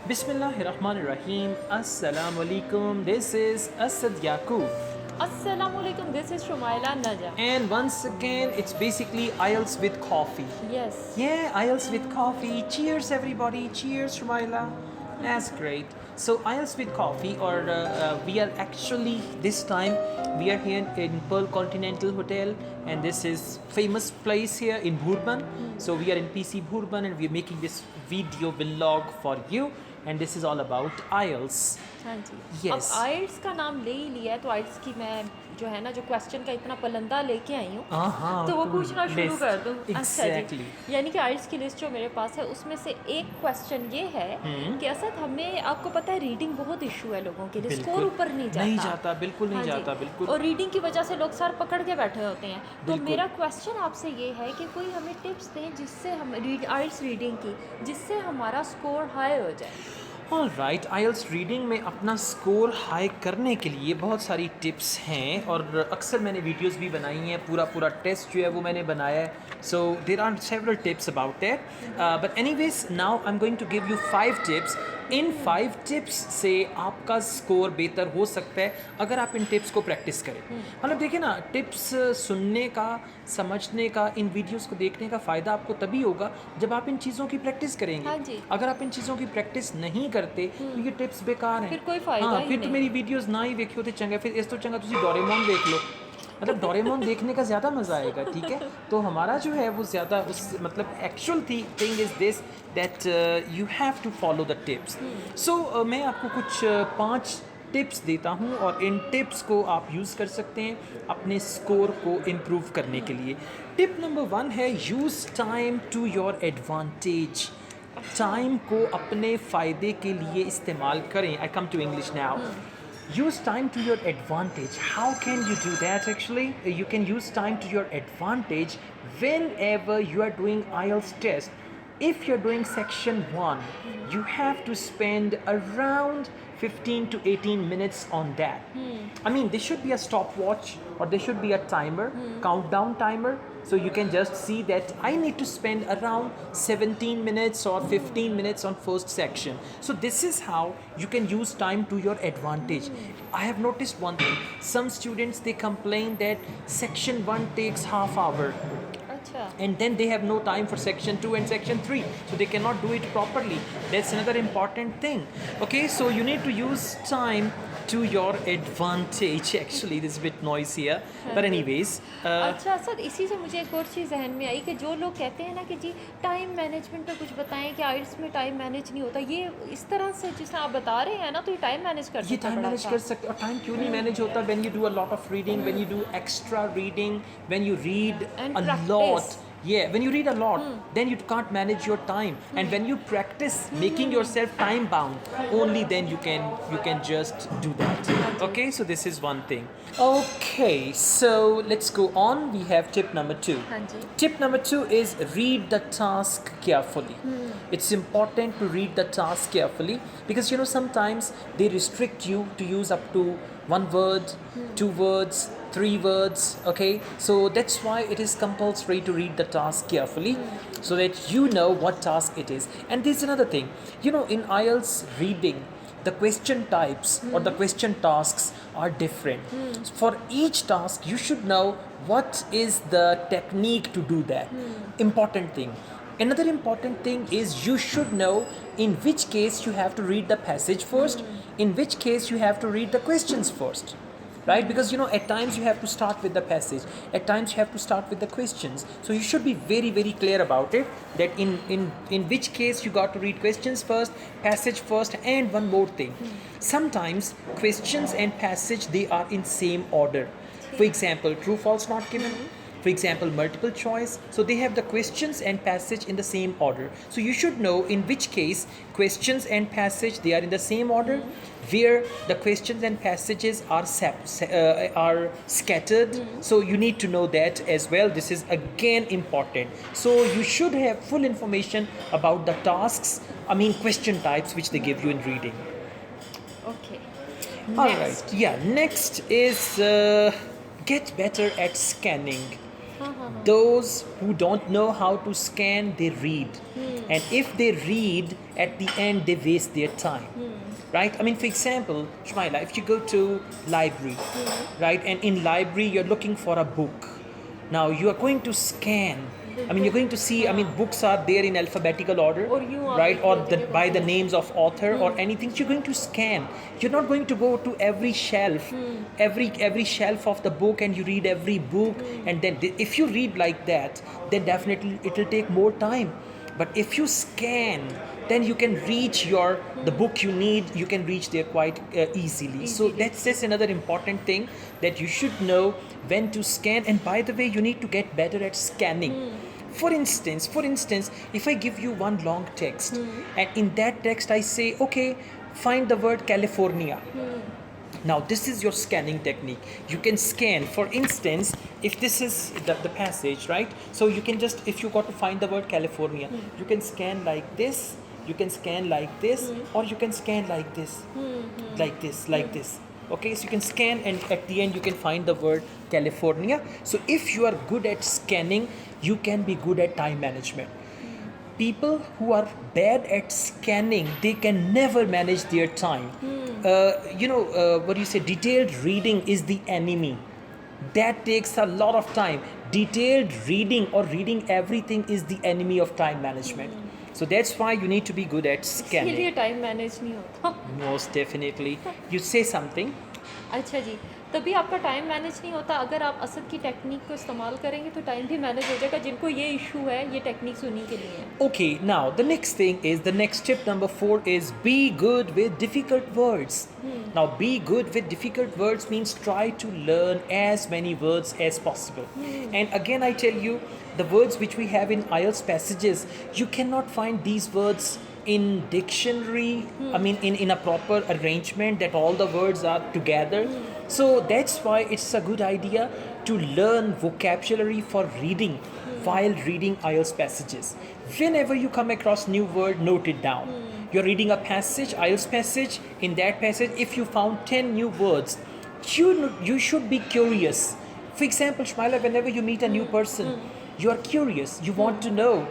Bismillahirrahmanirrahim. Assalamu alaikum. This is Asad Yaqub. Assalamualaikum, this is Shumaila Naja. And once again, it's basically IELTS with coffee. Yes. Yeah, IELTS with coffee. Cheers, everybody. Cheers, Shumaila. That's great. So IELTS with coffee, or we are actually this time we are here in Pearl Continental Hotel, and this is famous place here in Bhurban. So we are in PC Bhurban, and we are making this video vlog for you, and this is all about IELTS. हाँ जी. Yes. अब आइल्स का नाम ले ही लिया है तो आइल्स की मैं जो है ना जो क्वेश्चन का इतना पलंदा लेके आई हूँ तो वो पूछना शुरू कर दूँ. Exactly. यानी कि आइल्स की लिस्ट जो मेरे पास है उसमें से एक क्वेश्चन ये है कि असद हमें आपको पता है रीडिंग बहुत इशू है लोगों के लिए. स्कोर ऊपर नहीं जाता. बिल्कुल नहीं जाता. बिल्कुल. और रीडिंग की वजह से लोग सर पकड़ के बैठे होते हैं. तो मेरा क्वेश्चन आपसे ये है कि कोई हमें टिप्स दें जिससे हम आइल्स रीडिंग की जिससे हमारा स्कोर हाई हो जाए. All right. आइल्स रीडिंग में अपना स्कोर हाई करने के लिए बहुत सारी टिप्स हैं, और अक्सर मैंने वीडियोस भी बनाई हैं. पूरा टेस्ट जो है वो मैंने बनाया है. So there are several tips about that, but anyways now I am going to give you 5 tips. इन 5 टिप्स से आपका स्कोर बेहतर हो सकता है अगर आप इन टिप्स को प्रैक्टिस करें. मतलब देखिए ना, टिप्स सुनने का, समझने का, इन वीडियोस को देखने का फ़ायदा आपको तभी होगा जब आप इन चीज़ों की प्रैक्टिस करेंगे. हाँ जी. अगर आप इन चीज़ों की प्रैक्टिस नहीं करते तो ये टिप्स बेकार हैं. फिर कोई फ़ायदा ही फिर तो नहीं. मेरी वीडियोस ना ही देखियो तो चंगा. फिर इस तो चंगा तुसी डोरेमोन देख लो. मतलब डोरेमोन देखने का ज़्यादा मज़ा आएगा. ठीक है, तो हमारा जो है वो ज़्यादा उस मतलब actual thing is this that you have to follow the tips. So मैं आपको कुछ 5 टिप्स देता हूँ, और इन टिप्स को आप यूज़ कर सकते हैं अपने स्कोर को इम्प्रूव करने के लिए. टिप नंबर 1 है use time to your advantage. Time को अपने फ़ायदे के लिए इस्तेमाल करें. I come to English now. Use time to your advantage. How can you do that actually? You can use time to your advantage whenever you are doing IELTS test. If you're doing section 1, you have to spend around 15 to 18 minutes on that. I mean, there should be a stopwatch, or there should be a timer, countdown timer. So you can just see that I need to spend around 17 minutes or 15 minutes on first section. So this is how you can use time to your advantage. I have noticed one thing. Some students, they complain that section 1 takes half hour. And then they have no time for section 2 and section 3, so they cannot do it properly. That's another important thing. Okay, so you need to use time to your advantage. Actually, this is a bit noisy here, but anyways. अच्छा sir, इसी से मुझे एक और चीज़ जहन में आई कि जो लोग कहते हैं ना कि जी टाइम मैनेजमेंट पे कुछ बताएं कि आइल्स में टाइम मैनेज नहीं होता. ये इस तरह से जिस आप बता रहे हैं ना, तो ये टाइम मैनेज कर सकते हैं. ये टाइम मैनेज कर सकते. और टाइम क्यों नहीं मैनेज होता? when you do a lot of reading, when you do extra reading, when you read And a practice. lot. Yeah, when you read a lot, then you can't manage your time. And when you practice making yourself time bound, only then you can just do that. Okay, so this is one thing. Okay, so let's go on. We have tip number 2. हाँ जी. Tip number 2 is read the task carefully. It's important to read the task carefully, because you know sometimes they restrict you to use up to 1 word, 2 words, 3 words. Okay, so that's why it is compulsory to read the task carefully, so that you know what task it is. And there's another thing, you know, in IELTS reading, the question types or the question tasks are different. For each task you should know what is the technique to do that. Important thing. Another important thing is you should know in which case you have to read the passage first, in which case you have to read the questions first. Right? Because you know, at times you have to start with the passage, at times you have to start with the questions. So you should be very clear about it, that in which case you got to read questions first, passage first. And one more thing, sometimes questions and passage, they are in same order. For example, true false not given. For example, multiple choice. So they have the questions and passage in the same order. So you should know in which case questions and passage, they are in the same order. Where the questions and passages are scattered. So you need to know that as well. This is again important. So you should have full information about the tasks, I mean question types, which they give you in reading. Okay. All right. Yeah. Next is get better at scanning. Those who don't know how to scan, they read. And if they read, at the end, they waste their time. Right? I mean, for example, Shmaila, if you go to library, right, and in library you're looking for a book. Now you are going to scan. I mean, you're going to see, I mean, books are there in alphabetical order, right? Or by the names of author or anything. You're going to scan. You're not going to go to every shelf, every shelf of the book, and you read every book. And then if you read like that, then definitely it'll take more time. But if you scan, then you can reach the book you need. You can reach there quite easily. So that's just another important thing that you should know when to scan. And by the way, you need to get better at scanning. For instance, if I give you one long text, and in that text I say, okay, find the word California. Now this is your scanning technique. You can scan. For instance, if this is the passage, right? So you can just, if you got to find the word California, you can scan like this, you can scan like this, or you can scan like this, like this, like this. Okay, so you can scan, and at the end you can find the word California. So if you are good at scanning, you can be good at time management. People who are bad at scanning, they can never manage their time. What do you say? Detailed reading is the enemy. That takes a lot of time. Detailed reading or reading everything is the enemy of time management. So that's why you need to be good at scanning. इसलिए time manage नहीं होता. Most definitely. You say something. अच्छा जी, तभी आपका time manage नहीं होता. अगर आप असद की टेक्निक को इस्तेमाल करेंगे तो टाइम भी मैनेज हो जाएगा. जिनको ये इशू है, ये टेक्निक्स उन्हीं के लिए है. Okay, now the next tip number 4 is be good with difficult words. Now, be good with difficult words means try to learn as many words as possible. And again, I tell you, the words which we have in IELTS passages, you cannot find these words in dictionary. I mean, in a proper arrangement that all the words are together. So that's why it's a good idea to learn vocabulary for reading while reading IELTS passages. Whenever you come across new word, note it down. You're reading a passage, IELTS passage. In that passage, if you found 10 new words, you should be curious. For example, Shmaila, whenever you meet a new person, you are curious. You want to know,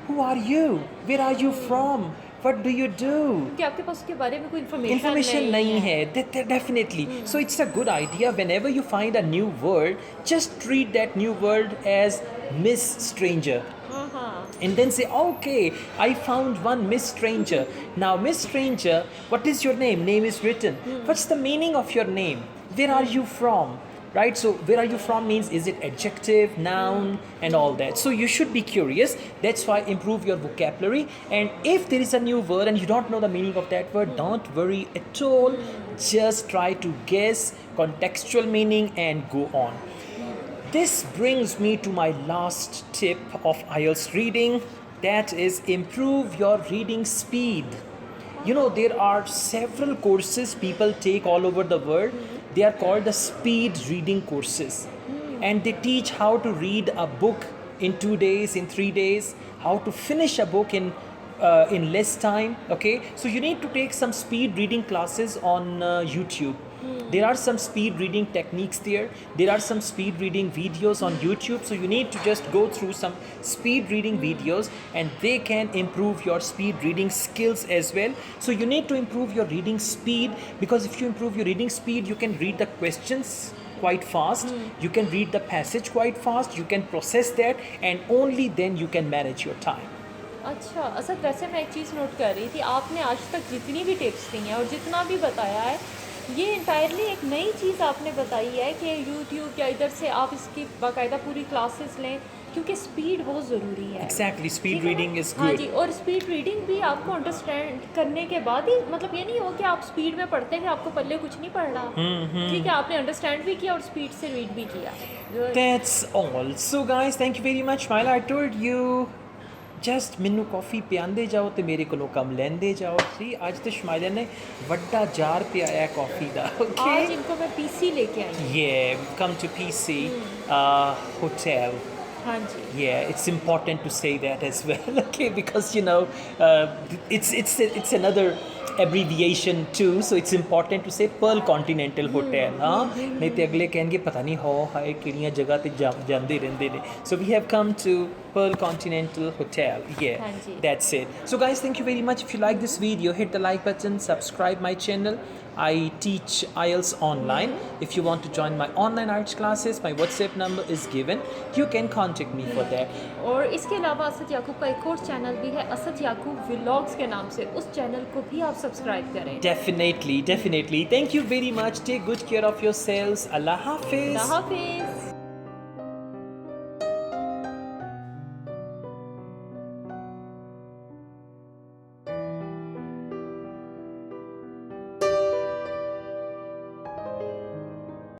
who are you? Where are you from? What do you do? क्योंकि आपके पास उसके बारे में कोई Information नहीं है. Definitely. So it's a good idea. Whenever you find a new word, just treat that new word as Miss Stranger. And then say, okay, I found one Miss Stranger. Now, Miss Stranger, what is your name? Name is written. What's the meaning of your name? Where are you from? Right? So, where are you from means, is it adjective, noun, and all that. So, you should be curious. That's why improve your vocabulary. And if there is a new word and you don't know the meaning of that word, don't worry at all. Just try to guess contextual meaning and go on. This brings me to my last tip of IELTS reading. That is, improve your reading speed. You know, there are several courses people take all over the world. They are called the speed reading courses. And they teach how to read a book in 2 days, in 3 days, how to finish a book in less time. Okay, so you need to take some speed reading classes on YouTube. There are some speed reading techniques there. There are some speed reading videos on YouTube. So you need to just go through some speed reading videos, and they can improve your speed reading skills as well. So you need to improve your reading speed, because if you improve your reading speed, you can read the questions quite fast. You can read the passage quite fast. You can process that, and only then you can manage your time. अच्छा असद, वैसे मैं एक चीज़ note कर रही थी. आपने आज तक जितनी भी टिप्स दी हैं और जितना भी बताया है, ये इंटायरली एक नई चीज़ आपने बताई है कि यूट्यूब या इधर से आप इसकी बाकायदा पूरी क्लासेस लें, क्योंकि स्पीड बहुत ज़रूरी है. Exactly, speed reading is good. हाँ जी, और स्पीड रीडिंग भी आपको अंडरस्टैंड करने के बाद ही, मतलब ये नहीं हो कि आप स्पीड में पढ़ते हैं आपको पल्ले कुछ नहीं पढ़ रहा. ठीक है, आपने अंडरस्टैंड भी किया और स्पीड से रीड भी किया. That's all. So guys, thank you very much. Myla, I told you, just मैनू कॉफ़ी पियाते जाओ तो मेरे को कम लेंदे जाओ. सी अज तो शमाइला ने वड्डा जार पियाया कॉफ़ी का. आज इनको मैं पीसी लेके आई. ये कम टू पीसी होटल. हाँ जी. Yeah, it's important to say that as well. Okay, because you know it's abbreviation too, so it's important to say Pearl Continental Hotel. हाँ नहीं तो अगले कहेंगे पता नहीं हो हाय किड़ियाँ जगह ते जाते रहते ने. So we have come to Pearl Continental Hotel. Yeah, हाँ जी. that's it. So guys, thank you very much. If you like this video, hit the like button, subscribe my channel. I teach IELTS online. If you want to join my online IELTS classes, my WhatsApp number is given. You can contact me for that. और इसके अलावा असद याकूब का एक और channel भी है, असद याकूब vlogs के नाम से. उस चैनल को भी आप सब्सक्राइब करें. Definitely, definitely. Thank you very much. Take good care of yourselves. Allah Hafiz. अल्लाह हाफिज़.